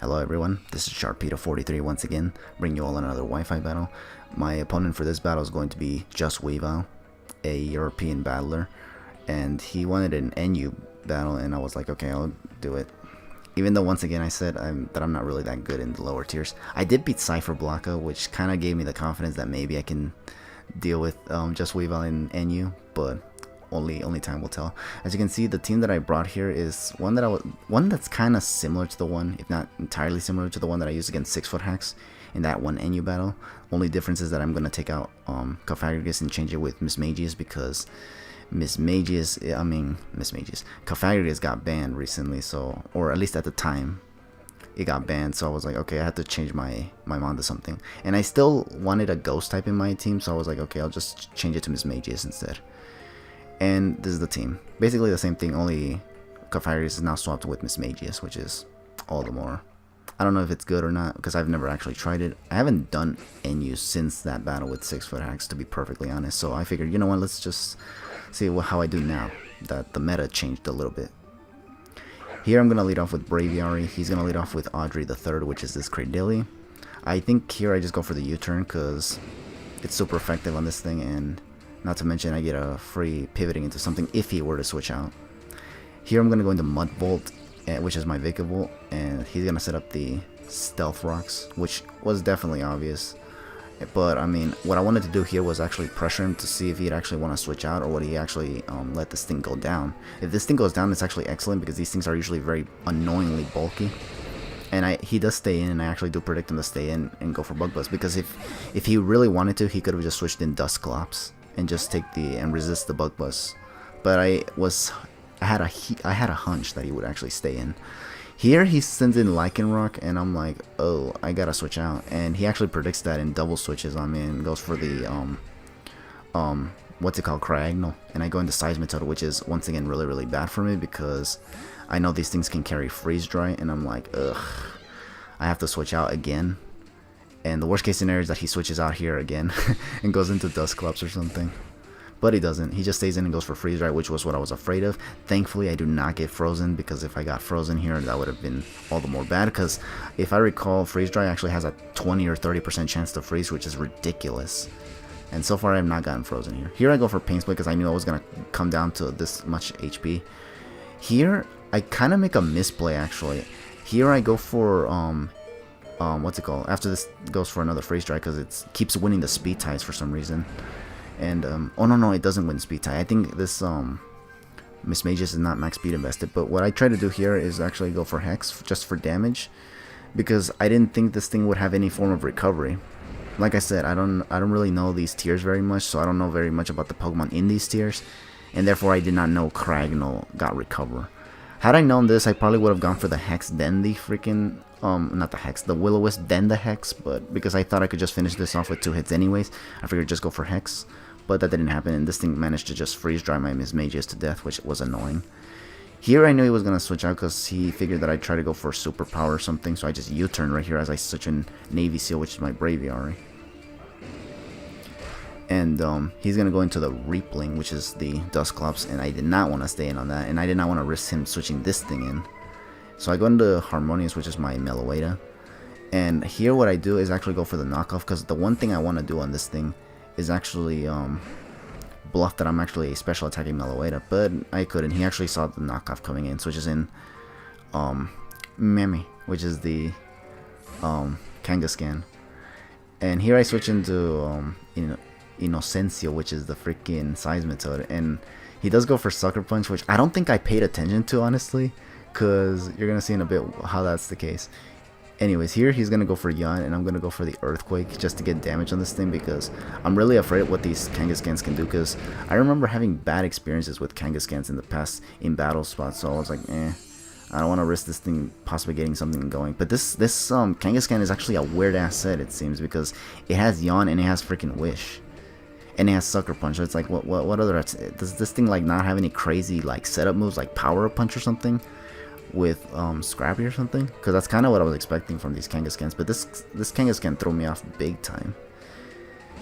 Hello everyone, this is Sharpedo43 once again, bringing you all another Wi-Fi battle. My opponent for this battle is going to be JustWeavile, a European battler, and he wanted an NU battle, and I was like, okay, I'll do it. Even though once again I said that I'm not really that good in the lower tiers. I did beat Cypher Blocka, which kind of gave me the confidence that maybe I can deal with JustWeavile in NU, but only time will tell. As you can see, the team that I brought here is one that's kind of similar to the one, if not entirely similar to the one that I used against 6-foot hacks in that one NU battle. Only difference is that I'm gonna take out Cofagrigus and change it with Mismagius, because Mismagius got banned recently, so, or at least at the time it got banned, so I was like, okay, I had to change my mon to something, and I still wanted a ghost type in my team, so I was like, okay, I'll just change it to Mismagius instead. And this is the team. Basically the same thing, only Cofagrigus is now swapped with Mismagius, which is all the more. I don't know if it's good or not, because I've never actually tried it. I haven't done NU since that battle with 6-foot hacks, to be perfectly honest. So I figured, you know what, let's just see how I do now that the meta changed a little bit. Here I'm going to lead off with Braviary. He's going to lead off with Audrey the Third, which is this Cradilly. I think here I just go for the U-turn, because it's super effective on this thing, and not to mention I get a free pivoting into something if he were to switch out. Here I'm going to go into Mudbolt, which is my Vikavolt, and he's going to set up the Stealth Rocks, which was definitely obvious. But I mean, what I wanted to do here was actually pressure him to see if he'd actually want to switch out, or would he actually let this thing go down. If this thing goes down, it's actually excellent, because these things are usually very annoyingly bulky. And he does stay in, and I actually do predict him to stay in and go for Bug Buzz, because if he really wanted to, he could have just switched in Dusclops and just take and resist the Bug Buzz. But I had a hunch that he would actually stay in. Here he sends in Lycanroc, and I'm like, oh, I gotta switch out. And he actually predicts that and double switches on me and goes for the what's it called, Cryogonal. And I go into Seismitoad, which is once again really bad for me, because I know these things can carry Freeze Dry, and I'm like, ugh, I have to switch out again. And the worst case scenario is that he switches out here again and goes into Dusclops or something. But he doesn't. He just stays in and goes for Freeze Dry, which was what I was afraid of. Thankfully, I do not get frozen, because if I got frozen here, that would have been all the more bad. Because if I recall, Freeze Dry actually has a 20 or 30% chance to freeze, which is ridiculous. And so far, I have not gotten frozen here. Here I go for Pain Split, because I knew I was going to come down to this much HP. Here, I kind of make a misplay, actually. Here I go for what's it called? After this goes for another Freeze Dry, because it keeps winning the speed ties for some reason. And oh no, it doesn't win speed tie. I think this Mismagius is not max speed invested. But what I try to do here is actually go for Hex just for damage, because I didn't think this thing would have any form of recovery. Like I said, I don't really know these tiers very much, so I don't know very much about the Pokemon in these tiers, and therefore I did not know Cryogonal got recover. Had I known this, I probably would have gone for the Hex, then the freaking not the Hex, the Will-O-Wisp, then the Hex. But because I thought I could just finish this off with 2 hits anyways, I figured just go for Hex. But that didn't happen, and this thing managed to just Freeze Dry my Mismagius to death, which was annoying. Here I knew he was going to switch out, because he figured that I'd try to go for Superpower or something, so I just U-turn right here as I switch in Navy Seal, which is my Braviary. And he's going to go into the Reapling, which is the Dusclops, and I did not want to stay in on that, and I did not want to risk him switching this thing in. So I go into Harmonious, which is my Meloetta. And here what I do is actually go for the knockoff, because the one thing I want to do on this thing is actually bluff that I'm actually a special attacking Meloetta, but I couldn't. He actually saw the knockoff coming in, switches in Memi, which is the Kangaskhan. And here I switch into Inocencio, which is the freaking Seismitoad, and he does go for Sucker Punch, which I don't think I paid attention to, honestly, because you're gonna see in a bit how that's the case. Anyways, here he's gonna go for Yawn, and I'm gonna go for the Earthquake just to get damage on this thing, because I'm really afraid of what these Kangaskhan's can do, because I remember having bad experiences with Kangaskhan's in the past in battle spots, so I was like, I don't want to risk this thing possibly getting something going. But this Kangaskhan is actually a weird ass set, it seems, because it has Yawn and it has freaking Wish. And it has Sucker Punch, so it's like, what other, does this thing like not have any crazy like setup moves like Power Up Punch or something with Scrappy or something? Because that's kind of what I was expecting from these Kangaskhan's, but this Kangaskhan threw me off big time.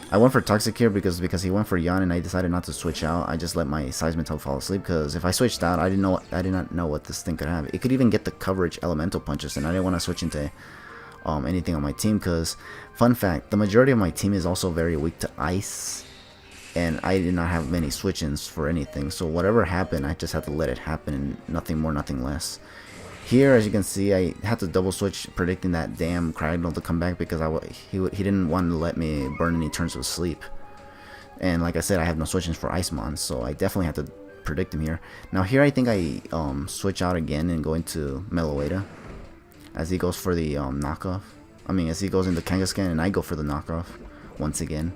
I went for Toxic here because he went for Yawn and I decided not to switch out. I just let my Seismitoad fall asleep because if I switched out, I did not know what this thing could have. It could even get the coverage Elemental Punches, and I didn't want to switch into anything on my team because, fun fact, the majority of my team is also very weak to Ice, and I did not have many switch-ins for anything. So whatever happened, I just had to let it happen and nothing more, nothing less. Here, as you can see, I had to double switch, predicting that damn Cragnoll to come back because he didn't want to let me burn any turns with sleep. And like I said, I have no switch-ins for Icemon, so I definitely had to predict him here. Now here, I think I switch out again and go into Meloetta as he goes for the knockoff. I mean, as he goes into Kangaskhan and I go for the knockoff once again.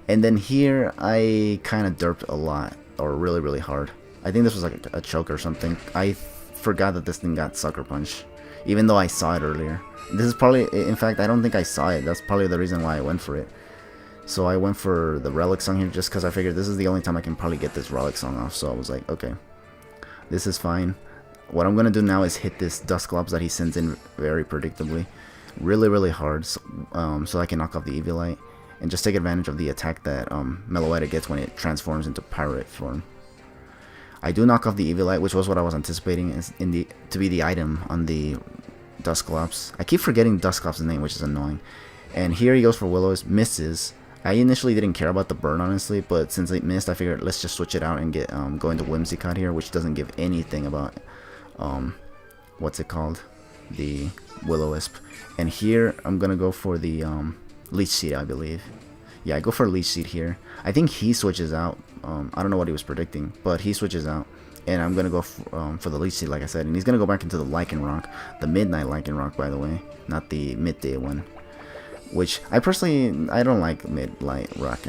And then here, I kind of derped a lot, or really, really hard. I think this was like a choke or something. I forgot that this thing got Sucker Punch, even though I saw it earlier. This is probably, in fact, I don't think I saw it. That's probably the reason why I went for it. So I went for the Relic Song here just because I figured this is the only time I can probably get this Relic Song off. So I was like, okay, this is fine. What I'm going to do now is hit this Dusclops that he sends in very predictably. Really, really hard, so I can knock off the Eviolite. And just take advantage of the attack that Meloetta gets when it transforms into Pirate form. I do knock off the Eviolite, which was what I was anticipating to be the item on the Dusclops. I keep forgetting Dusclops' name, which is annoying. And here he goes for Will-O-Wisp, misses. I initially didn't care about the burn, honestly, but since it missed, I figured let's just switch it out and get go into Whimsicott here, which doesn't give anything about what's it called, the Will-O-Wisp. And here I'm gonna go for the Leech Seed, I believe. Yeah, I go for Leech Seed here. I think he switches out. I don't know what he was predicting, but he switches out. And I'm going to go for the Leech Seed, like I said. And he's going to go back into the Lycanroc. The Midnight Lycanroc, by the way. Not the Midday one. Which, I personally, I don't like Midnight Rock.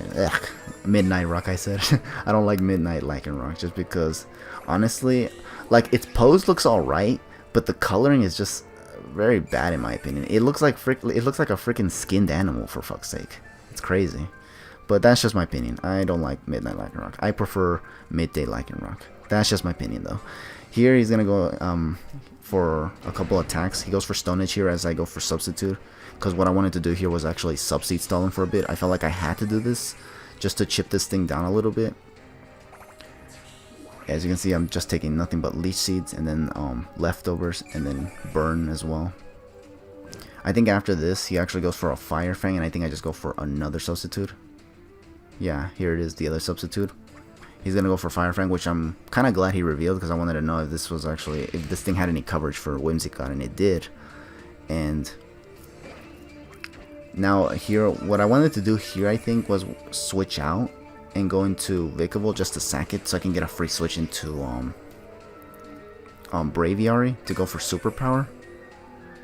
Midnight Rock, I said. I don't like Midnight Lycanroc. Just because, honestly, like, its pose looks alright. But the coloring is just very bad, in my opinion. It looks like a freaking skinned animal, for fuck's sake. It's crazy. But that's just my opinion. I don't like Midnight Lycanroc. I prefer Midday Lycanroc. That's just my opinion, though. Here he's going to go for a couple attacks. He goes for Stone Edge here as I go for Substitute. Because what I wanted to do here was actually Subseed stall him for a bit. I felt like I had to do this just to chip this thing down a little bit. As you can see, I'm just taking nothing but Leech Seeds and then Leftovers and then Burn as well. I think after this, he actually goes for a Fire Fang, and I think I just go for another Substitute. Yeah, here it is, the other Substitute. He's going to go for Fire Fang, which I'm kind of glad he revealed, because I wanted to know if this was actually, if this thing had any coverage for Whimsicott, and it did. And now here, what I wanted to do here, I think, was switch out and go into Vikavolt just to sack it, so I can get a free switch into Braviary to go for Superpower.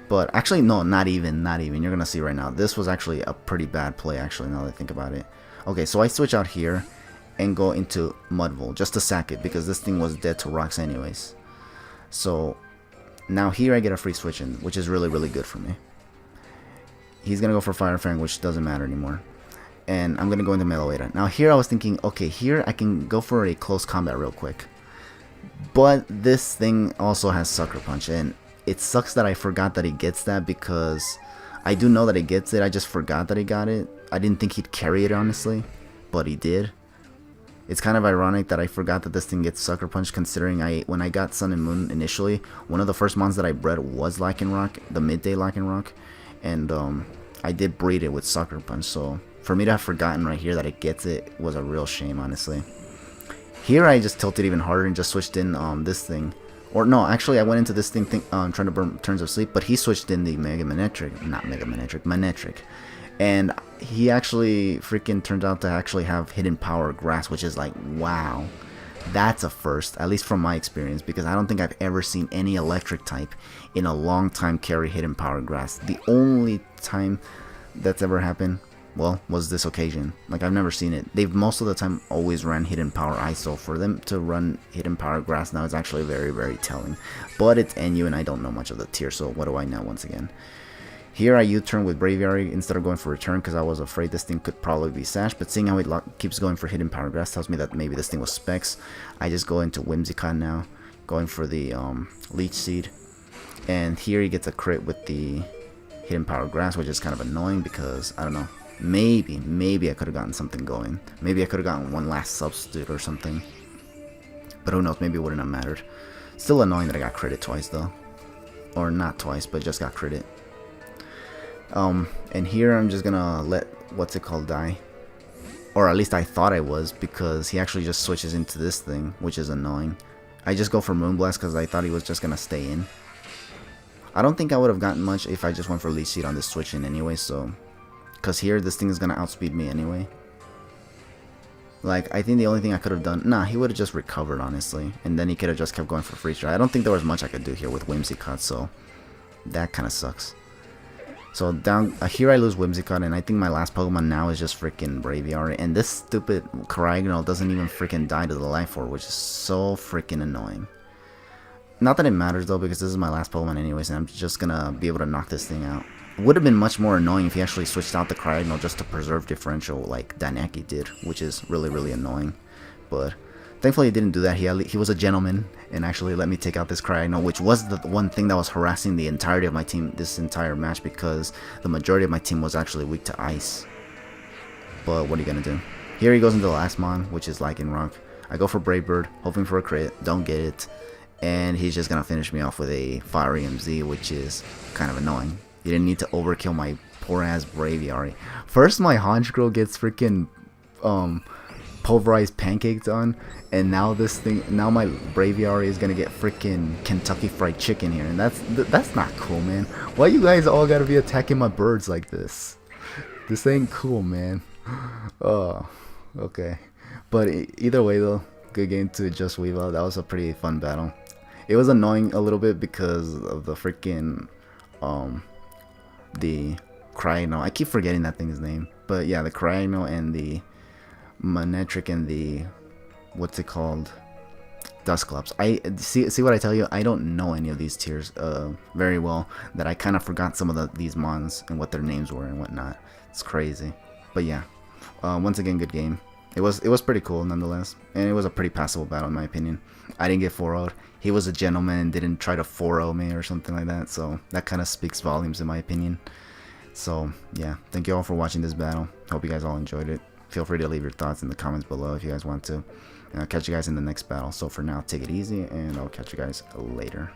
But actually, no, not even. You're going to see right now. This was actually a pretty bad play, actually, now that I think about it. Okay, so I switch out here and go into Mudvolt just to sack it, because this thing was dead to rocks anyways. So now here I get a free switch in, which is really, really good for me. He's going to go for Fire Fang, which doesn't matter anymore. And I'm going to go into Meloetta. Now here I was thinking, okay, here I can go for a close combat real quick. But this thing also has Sucker Punch, and it sucks that I forgot that he gets that, because I do know that he gets it. I just forgot that he got it. I didn't think he'd carry it, honestly, but he did. It's kind of ironic that I forgot that this thing gets Sucker Punch, considering when I got Sun and Moon initially, one of the first mons that I bred was Lycanroc, the Midday Lycanroc, and I did breed it with Sucker Punch, so for me to have forgotten right here that it gets it was a real shame, honestly. Here I just tilted even harder and just switched in this thing. Or no, actually I went into this thing trying to burn Turns of Sleep, but he switched in the Manectric. And he actually freaking turns out to actually have Hidden Power Grass, which is like, wow. That's a first, at least from my experience, because I don't think I've ever seen any electric type in a long time carry Hidden Power Grass. The only time that's ever happened, well, was this occasion. Like, I've never seen it. They've most of the time always ran Hidden Power Ice, so for them to run Hidden Power Grass now is actually very, very telling. But it's NU, and I don't know much of the tier, so what do I know once again? Here I U-turn with Braviary instead of going for Return, because I was afraid this thing could probably be Sash, but seeing how it keeps going for Hidden Power Grass tells me that maybe this thing was Specs. I just go into Whimsicott now, going for the Leech Seed, and here he gets a crit with the Hidden Power Grass, which is kind of annoying because, I don't know, maybe I could have gotten something going. Maybe I could have gotten one last substitute or something. But who knows, maybe it wouldn't have mattered. Still annoying that I got credit twice though. Or not twice, but just got credit. And here I'm just gonna let what's it called die. Or at least I thought I was, because he actually just switches into this thing, which is annoying. I just go for Moonblast because I thought he was just gonna stay in. I don't think I would have gotten much if I just went for Leech Seed on this switch in anyway, so... Because here, this thing is gonna outspeed me anyway. Like, I think the only thing I could have done... Nah, he would have just recovered, honestly. And then he could have just kept going for Freeze Dry. I don't think there was much I could do here with Whimsicott, so... That kind of sucks. So down here I lose Whimsicott, and I think my last Pokemon now is just freaking Braviary. And this stupid Cryogonal doesn't even freaking die to the Life Orb, which is so freaking annoying. Not that it matters though, because this is my last Pokemon anyways, and I'm just gonna be able to knock this thing out. It would have been much more annoying if he actually switched out the Cryogonal just to preserve differential like Danaki did, which is really annoying. But thankfully he didn't do that. He was a gentleman and actually let me take out this Cryogonal, which was the one thing that was harassing the entirety of my team this entire match, because the majority of my team was actually weak to Ice. But what are you gonna do? Here he goes into the last Mon, which is Lycanroc. I go for Brave Bird, hoping for a crit, don't get it. And he's just gonna finish me off with a Fiery MZ, which is kind of annoying. You didn't need to overkill my poor ass Braviary. First my Honchkrow gets freaking pulverized pancaked on, and now now my Braviary is gonna get freaking Kentucky Fried Chicken here, and that's not cool, man. Why you guys all gotta be attacking my birds like this? This ain't cool, man. Oh, okay. But either way though, good game to JustWeavile. That was a pretty fun battle. It was annoying a little bit because of the freaking the Cryogonal. I keep forgetting that thing's name, but yeah, the Cryogonal and the Manectric and the what's it called, Dusclops. I see what I tell you. I don't know any of these tiers very well, that I kind of forgot some of these mons and what their names were and whatnot. It's crazy, but yeah. Once again, good game. It was pretty cool nonetheless, and it was a pretty passable battle in my opinion. I didn't get 4-0'd. He was a gentleman and didn't try to 4-0 me or something like that, so that kind of speaks volumes in my opinion. So yeah, thank you all for watching this battle. Hope you guys all enjoyed it. Feel free to leave your thoughts in the comments below if you guys want to. And I'll catch you guys in the next battle. So for now, take it easy, and I'll catch you guys later.